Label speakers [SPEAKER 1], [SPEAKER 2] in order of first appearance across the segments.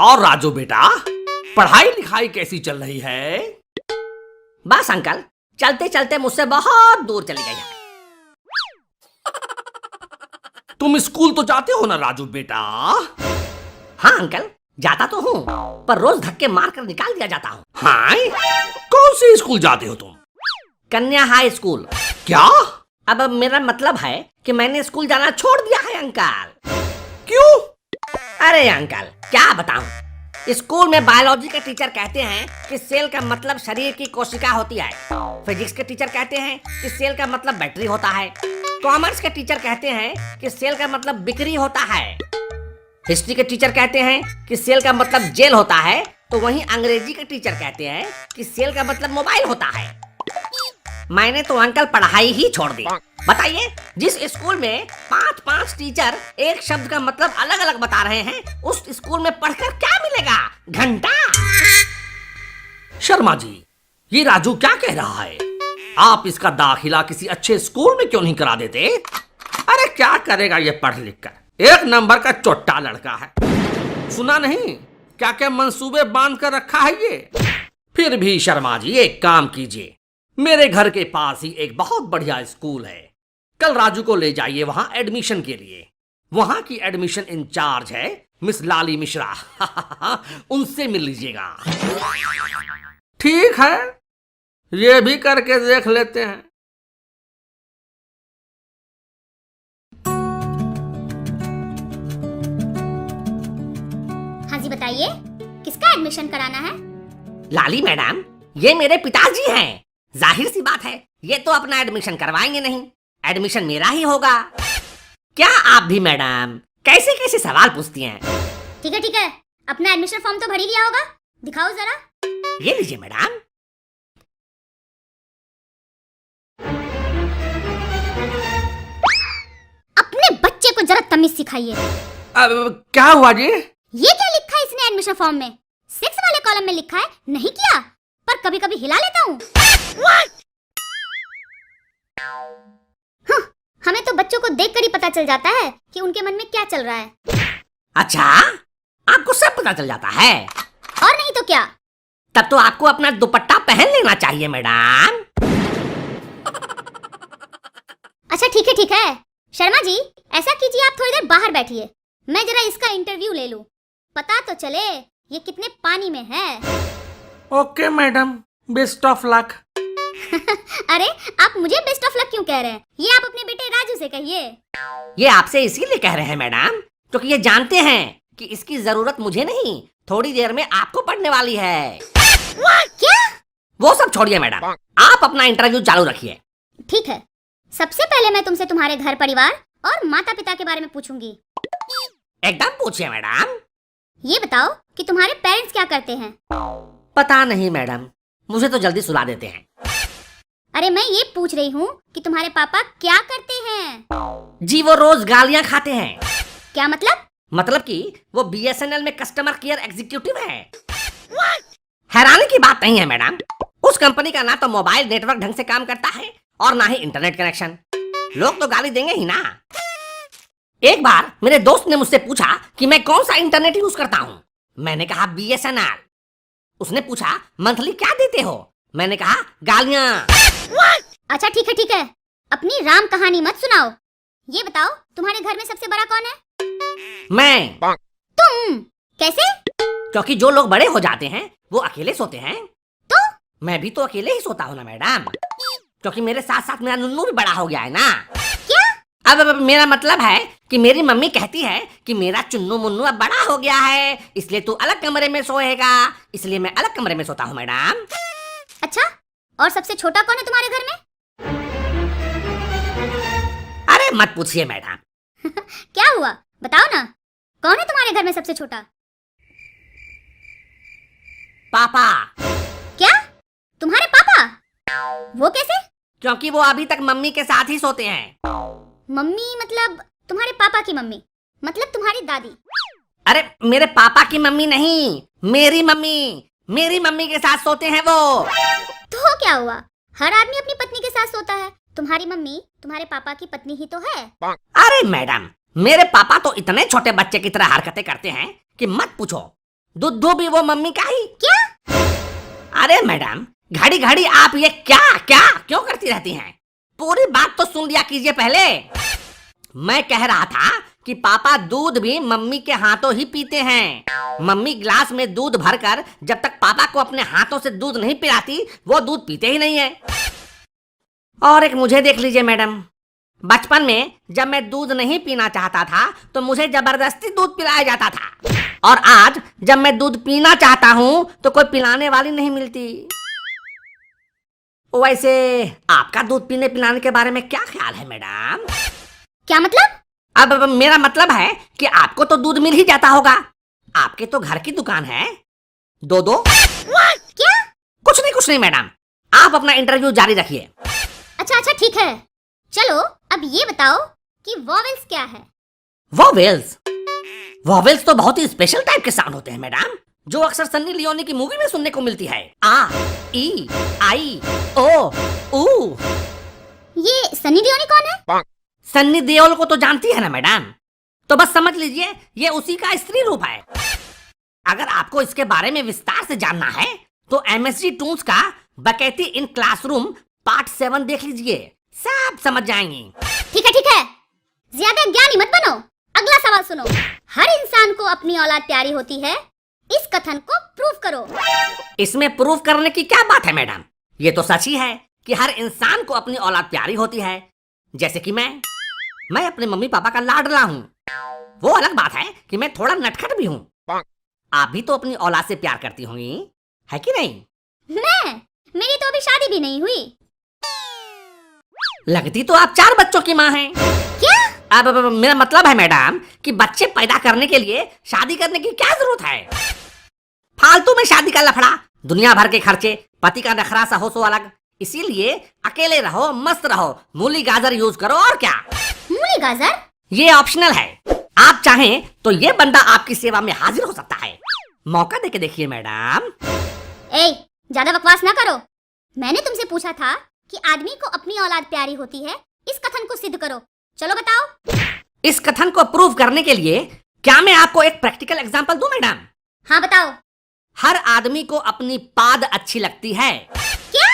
[SPEAKER 1] और राजू बेटा, पढ़ाई लिखाई कैसी चल रही है?
[SPEAKER 2] बस अंकल, चलते चलते मुझसे बहुत दूर चली गई है।
[SPEAKER 1] तुम स्कूल तो जाते हो ना राजू बेटा?
[SPEAKER 2] हाँ अंकल, जाता तो हूँ, पर रोज धक्के मार कर निकाल दिया जाता हूँ।
[SPEAKER 1] हाँ, कौन से स्कूल जाते हो तुम?
[SPEAKER 2] कन्या हाई स्कूल।
[SPEAKER 1] क्या?
[SPEAKER 2] अब मेरा मतलब है कि मैंने स्कूल जाना छोड़ दिया है अंकल।
[SPEAKER 1] क्यों?
[SPEAKER 2] अरे अंकल, क्या बताऊं, स्कूल में बायोलॉजी के टीचर कहते हैं कि सेल का मतलब शरीर की कोशिका होती है। फिजिक्स के टीचर कहते हैं कि सेल का मतलब बैटरी होता है। कॉमर्स के टीचर कहते हैं कि सेल का मतलब बिक्री होता है। हिस्ट्री के टीचर कहते हैं कि सेल का मतलब जेल होता है। तो वहीं अंग्रेजी के टीचर कहते हैं कि सेल का मतलब मोबाइल होता है। मैंने तो अंकल पढ़ाई ही छोड़ दी। बताइए, जिस स्कूल में 5-5 टीचर एक शब्द का मतलब अलग अलग बता रहे हैं, उस स्कूल में पढ़कर क्या मिलेगा? घंटा।
[SPEAKER 1] शर्मा जी, ये राजू क्या कह रहा है? आप इसका दाखिला किसी अच्छे स्कूल में क्यों नहीं करा देते? अरे क्या करेगा ये पढ़ लिख कर, एक नंबर का चोट्टा लड़का है। सुना नहीं क्या क्या मंसूबे बांध कर रखा है ये। फिर भी शर्मा जी, एक काम कीजिए, मेरे घर के पास ही एक बहुत बढ़िया स्कूल है, कल राजू को ले जाइए वहां एडमिशन के लिए। वहां की एडमिशन इंचार्ज है मिस लाली मिश्रा। उनसे मिल लीजिएगा। ठीक है, ये भी करके देख लेते हैं।
[SPEAKER 3] हाँ जी, बताइए किसका एडमिशन कराना है?
[SPEAKER 2] लाली मैडम, ये मेरे पिताजी हैं। जाहिर सी बात है, ये तो अपना एडमिशन करवाएंगे नहीं, एडमिशन मेरा ही होगा। क्या आप भी मैडम कैसे कैसे सवाल पूछती हैं?
[SPEAKER 3] ठीक है, अपना एडमिशन फॉर्म तो भर ही लिया होगा, दिखाओ जरा।
[SPEAKER 2] ये लीजिए मैडम।
[SPEAKER 3] अपने बच्चे को जरा तमीज सिखाइए।
[SPEAKER 1] अब क्या हुआ जी?
[SPEAKER 3] ये क्या लिखा है इसने एडमिशन फॉर्म में? 6 वाले कॉलम में लिखा है, नहीं किया, पर कभी कभी हिला लेता हूँ। हमें तो बच्चों को देखकर ही पता चल जाता है कि उनके मन में क्या चल रहा है।
[SPEAKER 2] अच्छा, आपको सब पता चल जाता है?
[SPEAKER 3] और नहीं तो क्या।
[SPEAKER 2] तब तो आपको अपना दुपट्टा पहन लेना चाहिए मैडम।
[SPEAKER 3] अच्छा ठीक है, शर्मा जी ऐसा कीजिए, आप थोड़ी देर बाहर बैठिए, मैं जरा इसका इंटरव्यू ले लूं, पता तो चले ये कितने पानी में है।
[SPEAKER 1] Okay madam, best of luck.
[SPEAKER 3] अरे आप मुझे बेस्ट ऑफ लक क्यों कह रहे हैं? ये आप अपने बेटे राजू से कहिए।
[SPEAKER 2] ये आपसे इसीलिए कह रहे हैं मैडम, क्योंकि ये जानते हैं कि इसकी जरूरत मुझे नहीं, थोड़ी देर में आपको पड़ने वाली है।
[SPEAKER 3] क्या?
[SPEAKER 2] वो सब छोड़िए मैडम, आप अपना इंटरव्यू चालू रखिए।
[SPEAKER 3] ठीक है, सबसे पहले मैं तुमसे तुम्हारे घर परिवार और माता पिता के बारे में पूछूंगी।
[SPEAKER 2] एकदम पूछिए मैडम।
[SPEAKER 3] ये बताओ कि तुम्हारे पेरेंट्स क्या करते हैं?
[SPEAKER 2] पता नहीं मैडम, मुझे तो जल्दी सुला देते हैं।
[SPEAKER 3] अरे मैं ये पूछ रही हूँ कि तुम्हारे पापा क्या करते हैं?
[SPEAKER 2] जी वो रोज गालियाँ खाते हैं।
[SPEAKER 3] क्या मतलब?
[SPEAKER 2] मतलब कि वो BSNL में कस्टमर केयर एग्जीक्यूटिव है। हैरानी की बात नहीं है मैडम, उस कंपनी का ना तो मोबाइल नेटवर्क ढंग से काम करता है और ना ही इंटरनेट कनेक्शन। लोग तो गाली देंगे ही ना। एक बार मेरे दोस्त ने मुझसे पूछा कि मैं कौन सा इंटरनेट यूज करता हूँ। मैंने कहा BSNL। उसने पूछा मंथली क्या देते हो? मैंने कहा गालियाँ।
[SPEAKER 3] अच्छा ठीक है, अपनी राम कहानी मत सुनाओ। ये बताओ तुम्हारे घर में सबसे बड़ा कौन है?
[SPEAKER 2] मैं।
[SPEAKER 3] तुम? कैसे?
[SPEAKER 2] क्योंकि जो लोग बड़े हो जाते हैं वो अकेले सोते हैं।
[SPEAKER 3] तो
[SPEAKER 2] मैं भी तो अकेले ही सोता हूँ ना मैडम, क्योंकि मेरे साथ साथ मेरा नुन्नू भी बड़ा हो गया है ना।
[SPEAKER 3] क्या?
[SPEAKER 2] अब मेरा मतलब है कि मेरी मम्मी कहती है कि मेरा चुन्नू मुन्नू अब बड़ा हो गया है, इसलिए तू अलग कमरे में सोएगा, इसलिए मैं अलग कमरे में सोता हूँ मैडम।
[SPEAKER 3] अच्छा, और सबसे छोटा कौन है तुम्हारे घर में?
[SPEAKER 2] अरे मत पूछिए मैडम।
[SPEAKER 3] क्या हुआ, बताओ ना, कौन है तुम्हारे घर में सबसे छोटा?
[SPEAKER 2] पापा।
[SPEAKER 3] क्या? तुम्हारे पापा? वो कैसे?
[SPEAKER 2] क्योंकि वो अभी तक मम्मी के साथ ही सोते हैं।
[SPEAKER 3] मम्मी मतलब तुम्हारे पापा की मम्मी, मतलब तुम्हारी दादी?
[SPEAKER 2] अरे मेरे पापा की मम्मी नहीं, मेरी मम्मी के साथ सोते हैं वो।
[SPEAKER 3] तो क्या हुआ, हर आदमी अपनी पत्नी के साथ सोता है, तुम्हारी मम्मी तुम्हारे पापा की पत्नी ही तो है।
[SPEAKER 2] अरे मैडम, मेरे पापा तो इतने छोटे बच्चे की तरह हरकतें करते हैं कि मत पूछो। दूध भी वो मम्मी का ही।
[SPEAKER 3] क्या?
[SPEAKER 2] अरे मैडम, घड़ी घड़ी आप ये क्या क्या क्यों करती रहती हैं? पूरी बात तो सुन लिया कीजिए पहले। मैं कह रहा था कि पापा दूध भी मम्मी के हाथों ही पीते हैं। मम्मी गिलास में दूध भरकर जब तक पापा को अपने हाथों से दूध नहीं पिलाती, वो दूध पीते ही नहीं है। और एक मुझे देख लीजिए मैडम, बचपन में जब मैं दूध नहीं पीना चाहता था तो मुझे जबरदस्ती दूध पिलाया जाता था, और आज जब मैं दूध पीना चाहता हूँ तो कोई पिलाने वाली नहीं मिलती। वैसे आपका दूध पीने पिलाने के बारे में क्या ख्याल है मैडम?
[SPEAKER 3] क्या मतलब?
[SPEAKER 2] अब मेरा मतलब है कि आपको तो दूध मिल ही जाता होगा, आपके तो घर की दुकान है। दो
[SPEAKER 3] क्या?
[SPEAKER 2] कुछ नहीं मैडम, आप अपना इंटरव्यू जारी रखिए।
[SPEAKER 3] अच्छा ठीक है, चलो अब ये बताओ कि वॉवेल्स क्या है?
[SPEAKER 2] वॉवेल्स तो बहुत ही स्पेशल टाइप के साउंड होते हैं मैडम, जो अक्सर सन्नी लियोनी की मूवी में सुनने को मिलती है। आ, ई, आई, ओ, ऊ।
[SPEAKER 3] ये सनी लियोनी कौन है?
[SPEAKER 2] सन्नी देओल को तो जानती है ना मैडम, तो बस समझ लीजिए ये उसी का स्त्री रूप है। अगर आपको इसके बारे में विस्तार से जानना है तो MSG टून्स का बकैती इन क्लासरूम पार्ट 7 देख लीजिए, सब समझ जाएंगी।
[SPEAKER 3] ठीक है, ज्यादा ज्ञानी मत बनो। अगला सवाल सुनो। हर इंसान को अपनी औलाद प्यारी होती है, इस कथन को प्रूव करो।
[SPEAKER 2] इसमें प्रूव करने की क्या बात है मैडम? ये तो सच ही है कि हर इंसान को अपनी औलाद प्यारी होती है। जैसे कि मैं अपने मम्मी पापा का लाडला हूँ। वो अलग बात है कि मैं थोड़ा नटखट भी हूँ। आप भी तो अपनी औलाद से प्यार करती होंगी, है कि नहीं?
[SPEAKER 3] मेरी तो अभी शादी भी नहीं हुई।
[SPEAKER 2] लगती तो आप 4 बच्चों की माँ हैं।
[SPEAKER 3] क्या?
[SPEAKER 2] अब मेरा मतलब है मैडम कि बच्चे पैदा करने के लिए शादी करने की क्या जरूरत है? फालतू में शादी का लफड़ा, दुनिया भर के खर्चे, पति का नखरा सा हो सो अलग। इसीलिए अकेले रहो, मस्त रहो, मूली गाजर यूज करो। और क्या?
[SPEAKER 3] मूली गाजर?
[SPEAKER 2] ये ऑप्शनल है, आप चाहें तो ये बंदा आपकी सेवा में हाजिर हो सकता है। मौका देके देखिए मैडम।
[SPEAKER 3] ज्यादा बकवास ना करो। मैंने तुमसे पूछा था कि आदमी को अपनी औलाद प्यारी होती है, इस कथन को सिद्ध करो। चलो बताओ।
[SPEAKER 2] इस कथन को प्रूव करने के लिए क्या मैं आपको एक प्रैक्टिकल एग्जांपल दूं मैडम?
[SPEAKER 3] हाँ बताओ।
[SPEAKER 2] हर आदमी को अपनी पाद अच्छी लगती है।
[SPEAKER 3] क्या?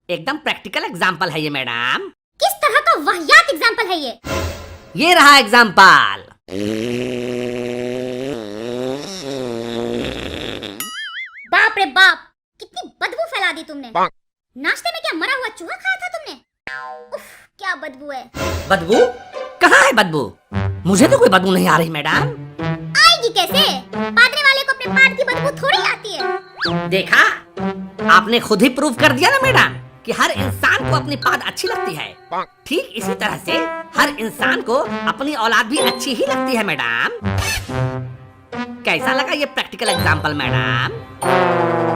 [SPEAKER 2] एकदम प्रैक्टिकल एग्जांपल है ये मैडम।
[SPEAKER 3] किस तरह का वाहियात एग्जांपल है ये?
[SPEAKER 2] ये रहा एग्जांपल।
[SPEAKER 3] बाप रे बाप, कितनी बदबू फैला दी तुमने। नाश्ते में क्या मरा हुआ चूहा खाया था तुमने? उफ, क्या बदबू है।
[SPEAKER 2] बदबू? कहाँ है बदबू? मुझे तो कोई बदबू नहीं आ रही मैडम।
[SPEAKER 3] आएगी कैसे? पादरे वाले को अपने पाद की बदबू थोड़ी आती है।
[SPEAKER 2] देखा, आपने खुद ही प्रूव कर दिया ना मैडम कि हर इंसान को अपनी पाद अच्छी लगती है। ठीक इसी तरह से हर इंसान को अपनी औलाद भी अच्छी ही लगती है मैडम। कैसा लगा ये प्रैक्टिकल एग्जांपल मैडम?